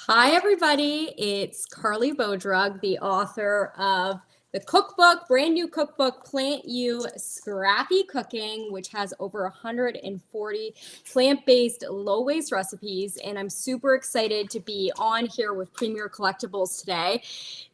Hi, everybody. It's Carleigh Bodrug, the author of the cookbook, brand new cookbook, PlantYou Scrappy Cooking, which has over 140 plant-based, low-waste recipes. And I'm super excited to be on here with Premier Collectibles today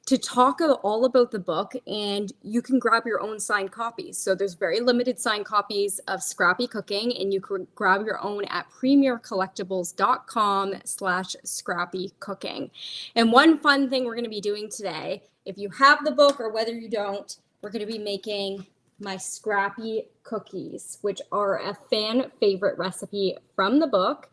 to talk all about the book, and you can grab your own signed copies. So there's very limited signed copies of Scrappy Cooking, and you can grab your own at premiercollectibles.com/scrappy cooking. And one fun thing we're going to be doing today, if you have the book or whether you don't, we're going to be making my Scrappy cookies, which are a fan favorite recipe from the book.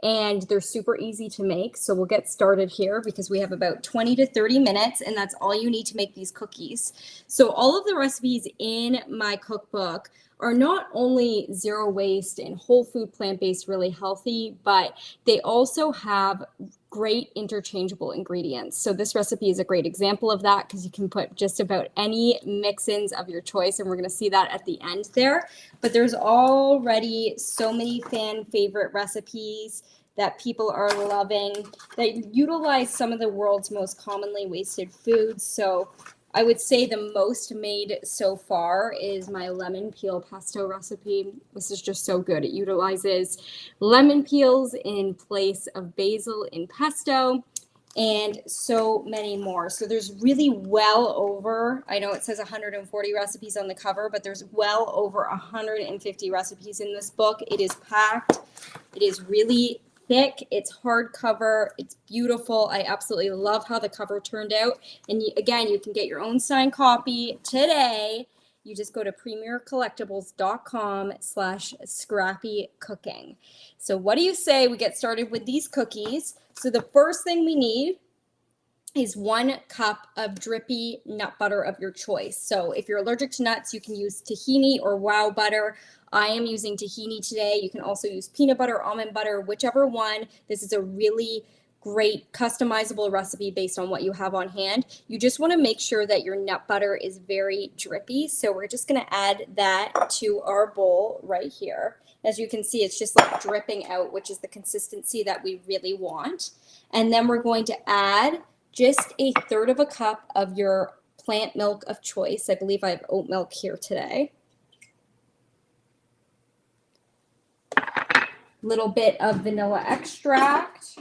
And they're super easy to make. So we'll get started here because we have about 20 to 30 minutes, and that's all you need to make these cookies. So all of the recipes in my cookbook are not only zero waste and whole food, plant-based, really healthy, but they also have great interchangeable ingredients. So this recipe is a great example of that because you can put just about any mix-ins of your choice, and we're going to see that at the end there. But there's already so many fan favorite recipes that people are loving that utilize some of the world's most commonly wasted foods. So I would say the most made so far is my lemon peel pesto recipe. This is just so good. It utilizes lemon peels in place of basil in pesto and so many more. So there's really well over, I know it says 140 recipes on the cover, but there's well over 150 recipes in this book. It is packed. It is really thick. It's hardcover. It's beautiful. I absolutely love how the cover turned out. And again, you can get your own signed copy today. You just go to premiercollectibles.com/scrappy cooking. So what do you say we get started with these cookies? So the first thing we need is 1 cup of drippy nut butter of your choice. So if you're allergic to nuts, you can use tahini or wow butter. I am using tahini today. You can also use peanut butter, almond butter, whichever one. This is a really great customizable recipe based on what you have on hand. You just want to make sure that your nut butter is very drippy. So we're just going to add that to our bowl right here. As you can see, it's just like dripping out, which is the consistency that we really want. And then we're going to add just 1/3 of a cup of your plant milk of choice. I believe I have oat milk here today. Little bit of vanilla extract,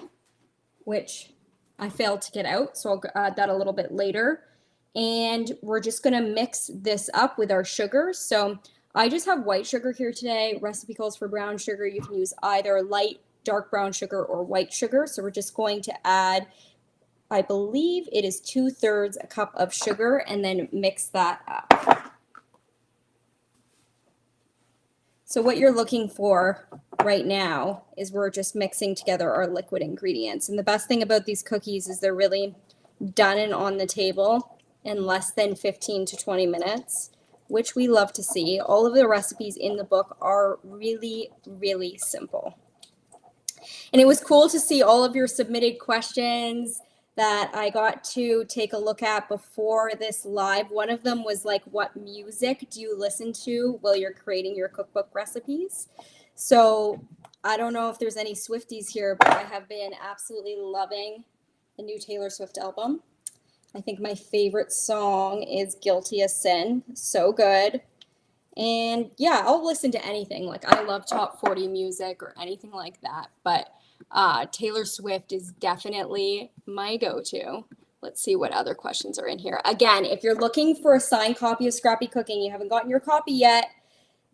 which I failed to get out, so I'll add that a little bit later. And we're just going to mix this up with our sugar. So I just have white sugar here today. Recipe calls for brown sugar. You can use either light, dark brown sugar or white sugar. So we're just going to add, I believe it is 2/3 a cup of sugar, and then mix that up. So what you're looking for right now is we're just mixing together our liquid ingredients. And the best thing about these cookies is they're really done and on the table in less than 15 to 20 minutes, which we love to see. All of the recipes in the book are really, really simple. And it was cool to see all of your submitted questions that I got to take a look at before this live. One of them was like, what music do you listen to while you're creating your cookbook recipes? So I don't know if there's any Swifties here, but I have been absolutely loving the new Taylor Swift album. I think my favorite song is Guilty as Sin. So good. And yeah, I'll listen to anything. Like I love top 40 music or anything like that. But Taylor Swift is definitely my go-to. Let's see what other questions are in here. Again, if you're looking for a signed copy of Scrappy Cooking, you haven't gotten your copy yet,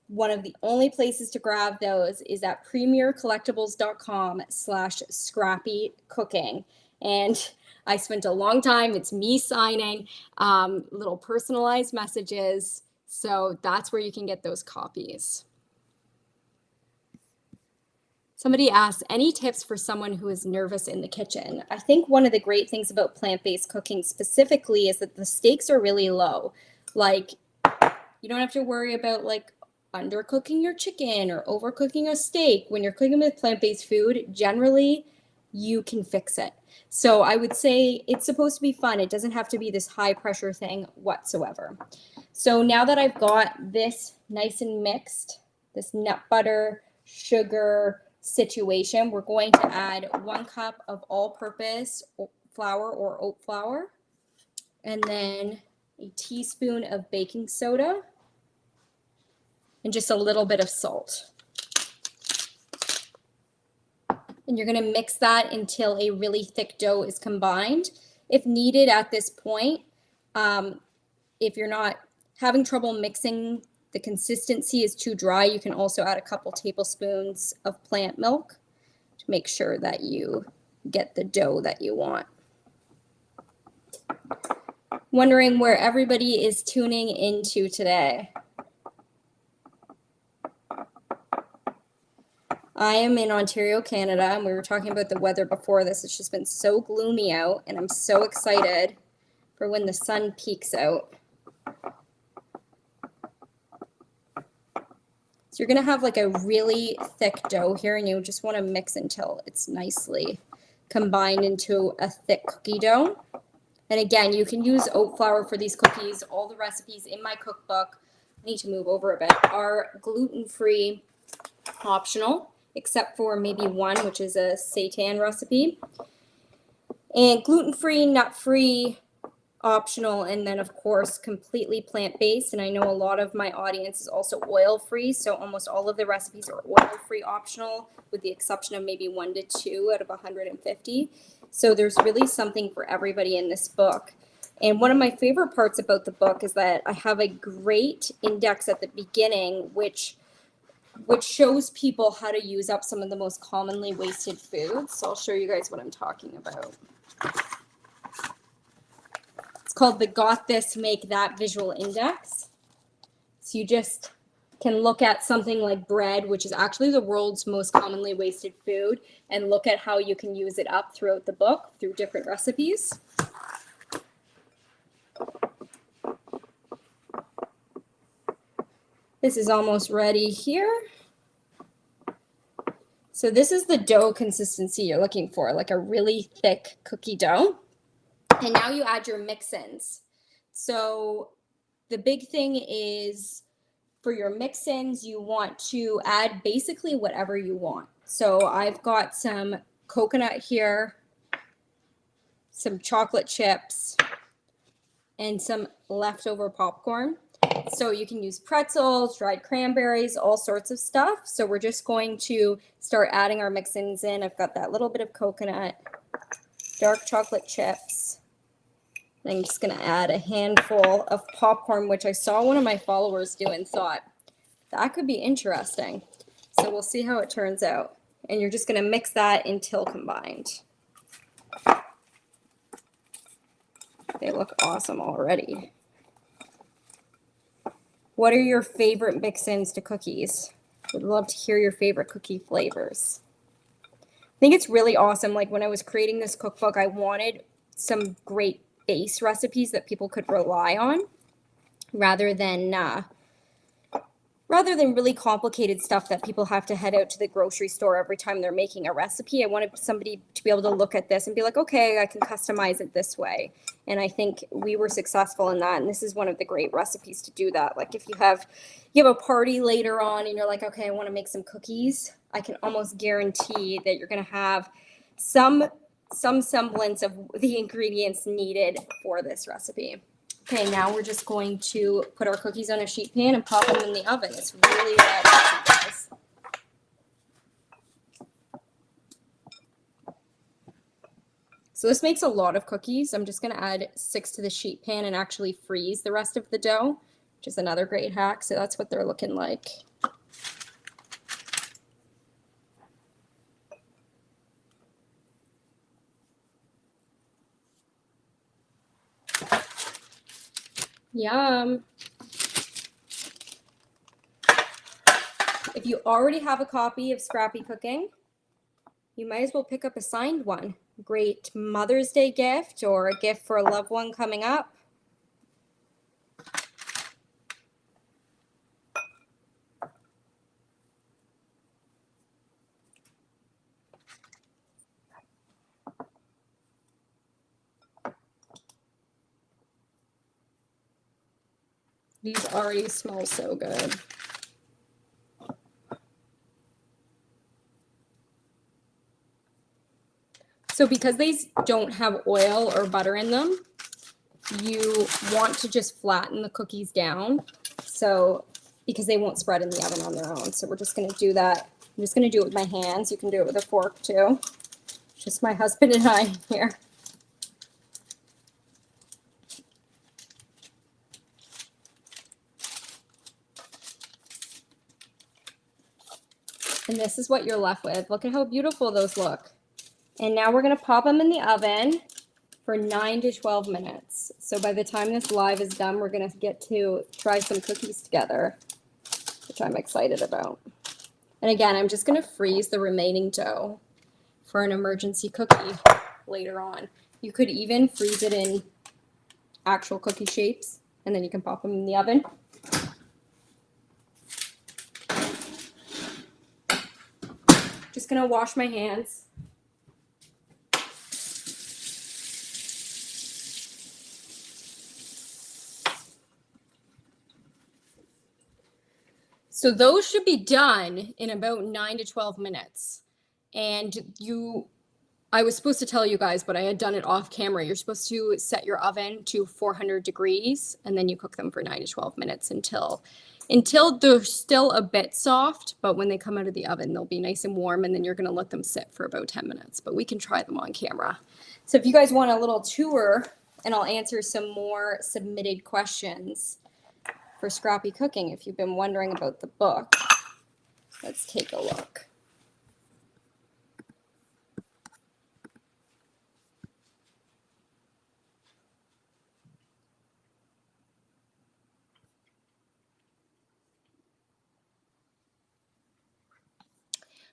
one of the only places to grab those is at premiercollectibles.com/scrappy cooking. And I spent a long time, it's me signing little personalized messages. So that's where you can get those copies. Somebody asked, any tips for someone who is nervous in the kitchen? I think one of the great things about plant-based cooking specifically is that the stakes are really low. Like, you don't have to worry about like undercooking your chicken or overcooking a steak. When you're cooking with plant-based food, generally you can fix it. So I would say it's supposed to be fun. It doesn't have to be this high pressure thing whatsoever. So now that I've got this nice and mixed, this nut butter, sugar, situation, we're going to add 1 cup of all-purpose flour or oat flour, and then a teaspoon of baking soda, and just a little bit of salt. And you're going to mix that until a really thick dough is combined. If needed at this point, if you're not having trouble mixing, the consistency is too dry, you can also add a couple tablespoons of plant milk to make sure that you get the dough that you want. Wondering where everybody is tuning into today. I am in Ontario, Canada, and we were talking about the weather before this. It's just been so gloomy out, and I'm so excited for when the sun peeks out. So you're going to have like a really thick dough here, and you just want to mix until it's nicely combined into a thick cookie dough. And again, you can use oat flour for these cookies. All the recipes in my cookbook, I need to move over a bit, are gluten-free, optional, except for maybe one, which is a seitan recipe. And gluten-free, nut-free, optional, and then of course completely plant-based. And I know a lot of my audience is also oil-free, so almost all of the recipes are oil-free optional, with the exception of maybe 1 to 2 out of 150. So there's really something for everybody in this book. And one of my favorite parts about the book is that I have a great index at the beginning, which shows people how to use up some of the most commonly wasted foods. So I'll show you guys what I'm talking about. It's called the Got This, Make That visual index. So you just can look at something like bread, which is actually the world's most commonly wasted food, and look at how you can use it up throughout the book through different recipes. This is almost ready here. So this is the dough consistency you're looking for, like a really thick cookie dough. And now you add your mix-ins. So the big thing is for your mix-ins, you want to add basically whatever you want. So I've got some coconut here, some chocolate chips, and some leftover popcorn. So you can use pretzels, dried cranberries, all sorts of stuff. So we're just going to start adding our mix-ins in. I've got that little bit of coconut, dark chocolate chips. I'm just going to add a handful of popcorn, which I saw one of my followers do and thought that could be interesting. So we'll see how it turns out. And you're just going to mix that until combined. They look awesome already. What are your favorite mix-ins to cookies? Would love to hear your favorite cookie flavors. I think it's really awesome. Like when I was creating this cookbook, I wanted some great base recipes that people could rely on rather than really complicated stuff that people have to head out to the grocery store every time they're making a recipe. I wanted somebody to be able to look at this and be like, okay, I can customize it this way. And I think we were successful in that. And this is one of the great recipes to do that. Like if you have a party later on and you're like, okay, I want to make some cookies, I can almost guarantee that you're going to have some semblance of the ingredients needed for this recipe. Okay, now we're just going to put our cookies on a sheet pan and pop them in the oven. It's really that easy, guys. So this makes a lot of cookies. I'm just going to add 6 to the sheet pan and actually freeze the rest of the dough, which is another great hack. So that's what they're looking like. Yum. If you already have a copy of Scrappy Cooking, you might as well pick up a signed one. Great Mother's Day gift or a gift for a loved one coming up. These already smell so good. So because these don't have oil or butter in them, you want to just flatten the cookies down. So because they won't spread in the oven on their own. So we're just going to do that. I'm just going to do it with my hands. You can do it with a fork too. Just my husband and I here. And this is what you're left with. Look at how beautiful those look. And now we're going to pop them in the oven for 9 to 12 minutes. So by the time this live is done, we're going to get to try some cookies together, which I'm excited about. And again, I'm just going to freeze the remaining dough for an emergency cookie later on. You could even freeze it in actual cookie shapes, and then you can pop them in the oven. Just going to wash my hands. So those should be done in about 9 to 12 minutes. And I was supposed to tell you guys, but I had done it off camera. You're supposed to set your oven to 400 degrees, and then you cook them for 9 to 12 minutes until they're still a bit soft, but when they come out of the oven, they'll be nice and warm, and then you're going to let them sit for about 10 minutes. But we can try them on camera. So if you guys want a little tour, and I'll answer some more submitted questions for Scrappy Cooking, if you've been wondering about the book, let's take a look.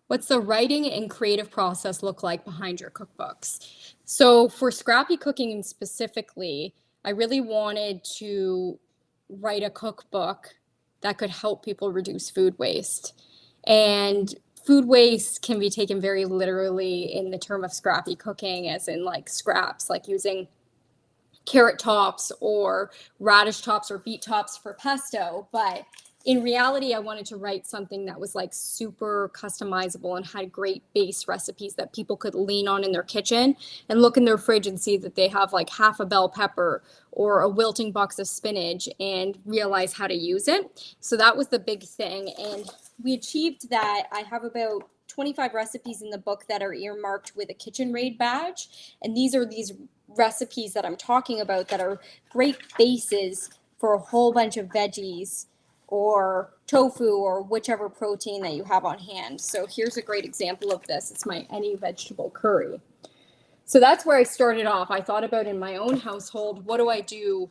What's the writing and creative process look like behind your cookbooks? So for Scrappy Cooking specifically, I really wanted to write a cookbook that could help people reduce food waste. And food waste can be taken very literally in the term of scrappy cooking, as in like scraps, like using carrot tops or radish tops or beet tops for pesto. But in reality, I wanted to write something that was like super customizable and had great base recipes that people could lean on in their kitchen and look in their fridge and see that they have like half a bell pepper or a wilting box of spinach and realize how to use it. So that was the big thing. And we achieved that. I have about 25 recipes in the book that are earmarked with a Kitchen Raid badge. And these are these recipes that I'm talking about that are great bases for a whole bunch of veggies or tofu or whichever protein that you have on hand. So here's a great example of this. It's my any vegetable curry. So that's where I started off. I thought about in my own household, what do I do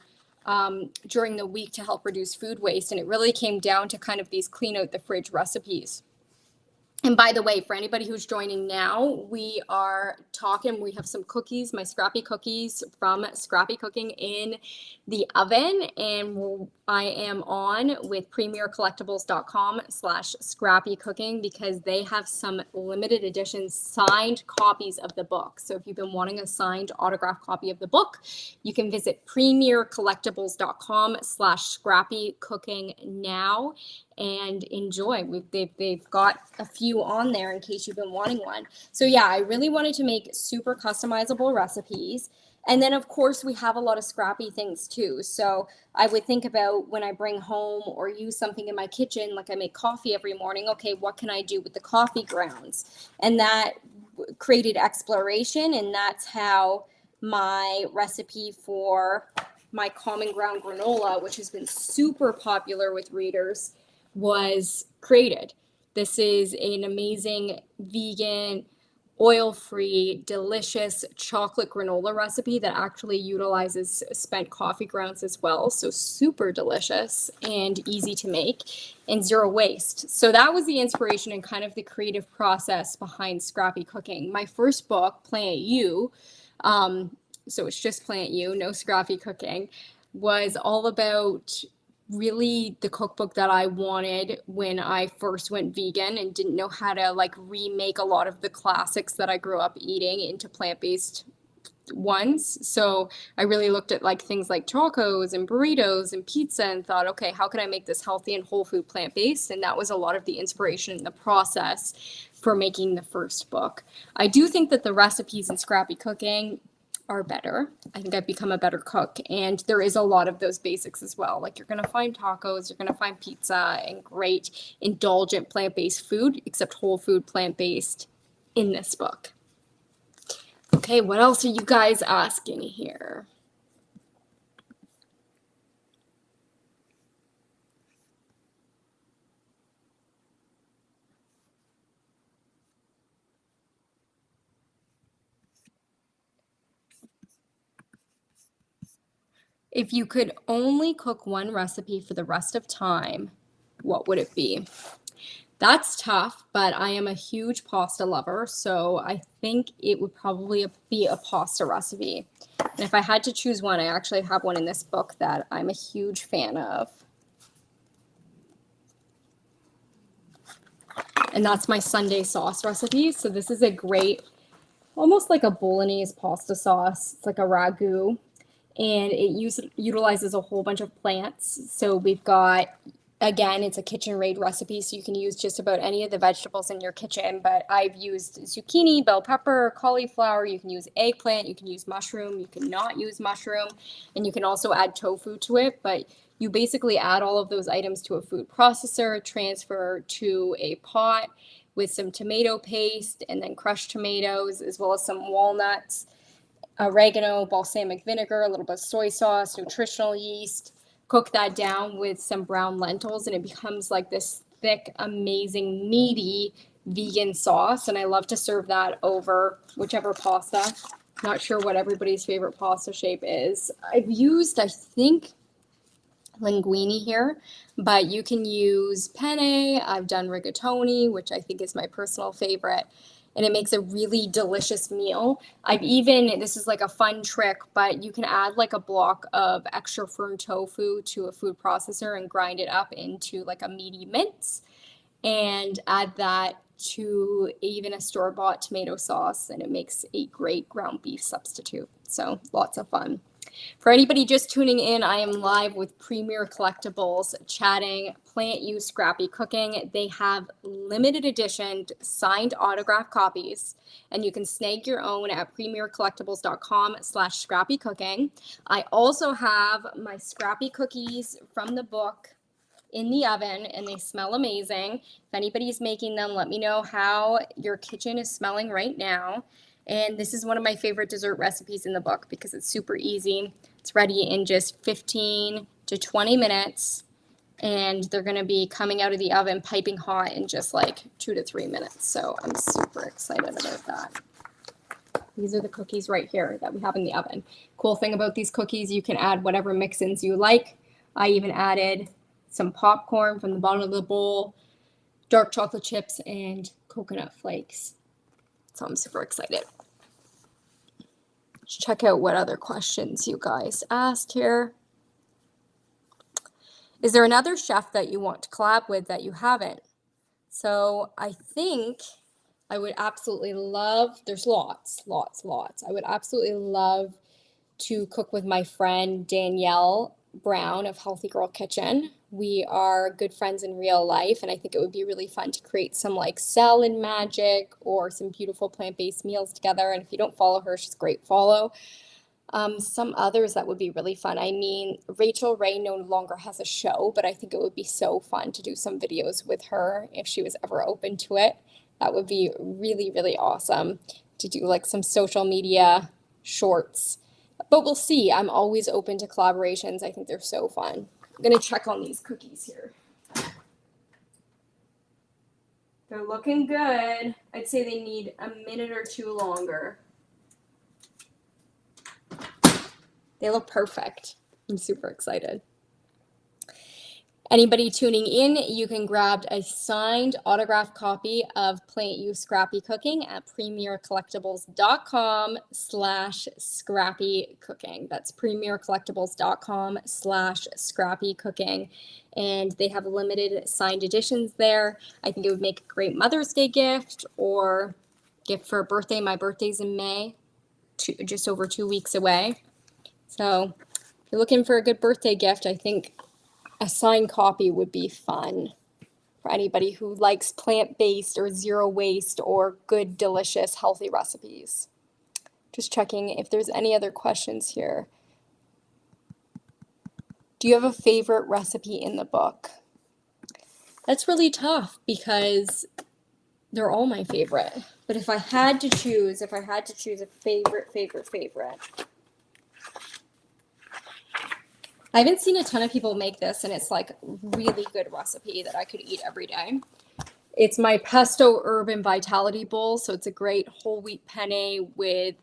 during the week to help reduce food waste? And it really came down to kind of these clean out the fridge recipes. And by the way, for anybody who's joining now, we are talking, we have some cookies, my scrappy cookies from Scrappy Cooking in the oven. And I am on with premiercollectibles.com/scrappy cooking because they have some limited edition signed copies of the book. So if you've been wanting a signed autograph copy of the book, you can visit premiercollectibles.com/scrappy cooking now and enjoy. They've got a few on there in case you've been wanting one. So yeah, I really wanted to make super customizable recipes. And then of course we have a lot of scrappy things too. So I would think about when I bring home or use something in my kitchen, like I make coffee every morning, okay, what can I do with the coffee grounds? And that created exploration, and that's how my recipe for my common ground granola, which has been super popular with readers, was created. This is an amazing vegan, oil-free, delicious chocolate granola recipe that actually utilizes spent coffee grounds as well. So super delicious and easy to make and zero waste. So that was the inspiration and kind of the creative process behind Scrappy Cooking. My first book, PlantYou, so it's just PlantYou, no Scrappy Cooking, was all about really the cookbook that I wanted when I first went vegan and didn't know how to like remake a lot of the classics that I grew up eating into plant-based once. So I really looked at like things like tacos and burritos and pizza and thought, okay, how can I make this healthy and whole food plant-based? And that was a lot of the inspiration in the process for making the first book. I do think that the recipes in Scrappy Cooking are better. I think I've become a better cook, and there is a lot of those basics as well. Like you're going to find tacos, you're going to find pizza and great indulgent plant-based food, except whole food plant-based in this book. Okay, what else are you guys asking here? If you could only cook one recipe for the rest of time, what would it be? That's tough, but I am a huge pasta lover, so I think it would probably be a pasta recipe. And if I had to choose one, I actually have one in this book that I'm a huge fan of. And that's my Sunday sauce recipe. So this is a great, almost like a bolognese pasta sauce. It's like a ragu, and it utilizes a whole bunch of plants. So we've got, again, it's a KitchenAid recipe, so you can use just about any of the vegetables in your kitchen, but I've used zucchini, bell pepper, cauliflower, you can use eggplant, you can use mushroom, you cannot use mushroom, and you can also add tofu to it, but you basically add all of those items to a food processor, transfer to a pot with some tomato paste and then crushed tomatoes, as well as some walnuts, oregano, balsamic vinegar, a little bit of soy sauce, nutritional yeast. Cook that down with some brown lentils, and it becomes like this thick, amazing, meaty vegan sauce. And I love to serve that over whichever pasta. Not sure what everybody's favorite pasta shape is. I've used, I think, linguine here, but you can use penne. I've done rigatoni, which I think is my personal favorite, and it makes a really delicious meal. This is like a fun trick, but you can add like a block of extra firm tofu to a food processor and grind it up into like a meaty mince, and add that to even a store-bought tomato sauce, and it makes a great ground beef substitute. So lots of fun. For anybody just tuning in, I am live with Premier Collectibles chatting PlantYou Scrappy Cooking. They have limited edition signed autograph copies, and you can snag your own at premiercollectibles.com/scrappycooking. I also have my scrappy cookies from the book in the oven, and they smell amazing. If anybody's making them, let me know how your kitchen is smelling right now. And this is one of my favorite dessert recipes in the book because it's super easy. It's ready in just 15 to 20 minutes, and they're going to be coming out of the oven piping hot in just like 2 to 3 minutes. So I'm super excited about that. These are the cookies right here that we have in the oven. Cool thing about these cookies, you can add whatever mix-ins you like. I even added some popcorn from the bottom of the bowl, dark chocolate chips, and coconut flakes. So I'm super excited. Let's check out what other questions you guys asked here. Is there another chef that you want to collab with that you haven't? So I think I would absolutely love, there's lots. I would absolutely love to cook with my friend Danielle Brown of Healthy Girl Kitchen. We are good friends in real life, and I think it would be really fun to create some like salad magic or some beautiful plant-based meals together. And if you don't follow her, she's a great follow. Some others that would be really fun. I mean, Rachel Ray no longer has a show, but I think it would be so fun to do some videos with her if she was ever open to it. That would be really, really awesome to do like some social media shorts. But we'll see. I'm always open to collaborations. I think they're so fun. I'm going to check on these cookies here. They're looking good. I'd say they need a minute or two longer. They look perfect. I'm super excited. Anybody tuning in, you can grab a signed autographed copy of PlantYou Scrappy Cooking at premiercollectibles.com/scrappycooking. That's premiercollectibles.com/scrappycooking. And they have limited signed editions there. I think it would make a great Mother's Day gift or gift for a birthday. My birthday's in May. just over 2 weeks away. So if you're looking for a good birthday gift, I think a signed copy would be fun for anybody who likes plant-based or zero waste or good, delicious, healthy recipes. Just checking if there's any other questions here. Do you have a favorite recipe in the book? That's really tough because they're all my favorite. But if I had to choose a favorite, I haven't seen a ton of people make this, and it's like really good recipe that I could eat every day. It's my pesto herb and vitality bowl. So it's a great whole wheat penne with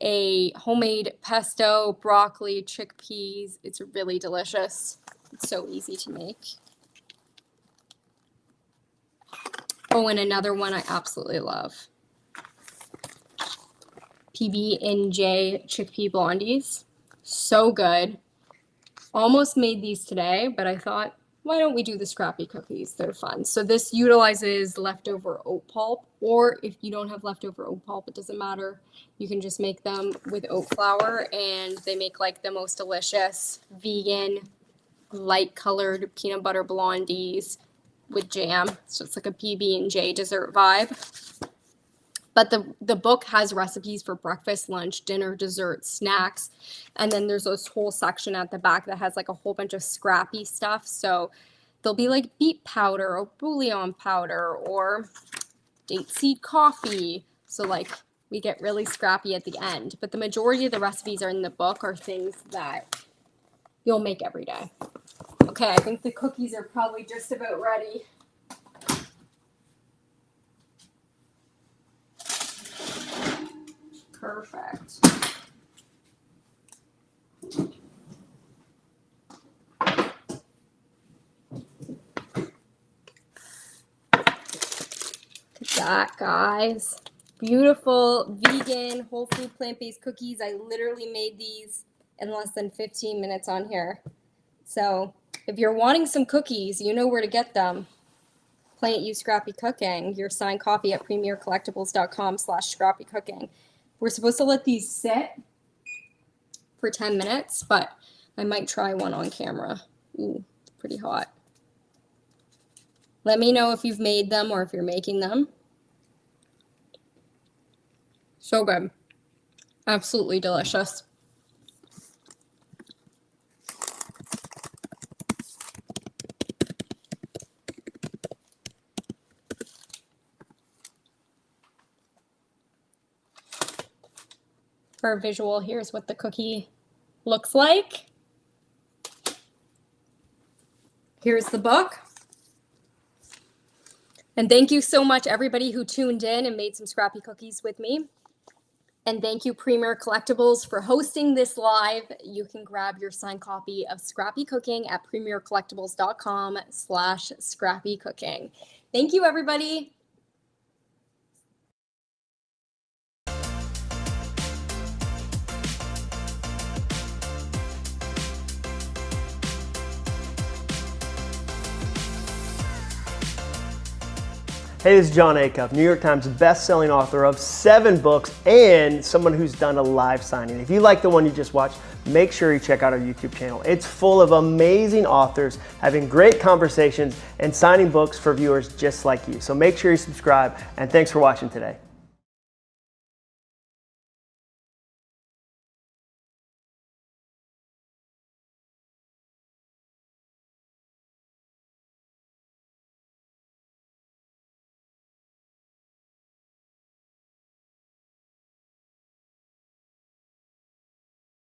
a homemade pesto, broccoli, chickpeas. It's really delicious. It's so easy to make. Oh, and another one I absolutely love. PB&J chickpea blondies. So good. Almost made these today, but I thought, why don't we do the scrappy cookies? They're fun. So this utilizes leftover oat pulp, or if you don't have leftover oat pulp, it doesn't matter. You can just make them with oat flour, and they make like the most delicious vegan, light colored peanut butter blondies with jam. So it's like a PB&J dessert vibe. But the book has recipes for breakfast, lunch, dinner, dessert, snacks. And then there's this whole section at the back that has like a whole bunch of scrappy stuff. So there'll be like beet powder or bouillon powder or date seed coffee. So like we get really scrappy at the end. But the majority of the recipes are in the book are things that you'll make every day. Okay, I think the cookies are probably just about ready. Perfect. Look at that, guys. Beautiful vegan whole food plant-based cookies. I literally made these in less than 15 minutes on here. So if you're wanting some cookies, you know where to get them. PlantYou Scrappy Cooking, your signed copy at premiercollectibles.com/scrappycooking. We're supposed to let these sit for 10 minutes, but I might try one on camera. Ooh, it's pretty hot. Let me know if you've made them or if you're making them. So good. Absolutely delicious. For a visual, here's what the cookie looks like. Here's the book. And thank you so much, everybody who tuned in and made some scrappy cookies with me. And thank you, Premier Collectibles, for hosting this live. You can grab your signed copy of Scrappy Cooking at premiercollectibles.com/scrappycooking. Thank you, everybody. Hey, this is John Acuff, New York Times best-selling author of 7 books and someone who's done a live signing. If you like the one you just watched, make sure you check out our YouTube channel. It's full of amazing authors having great conversations and signing books for viewers just like you. So make sure you subscribe, and thanks for watching today.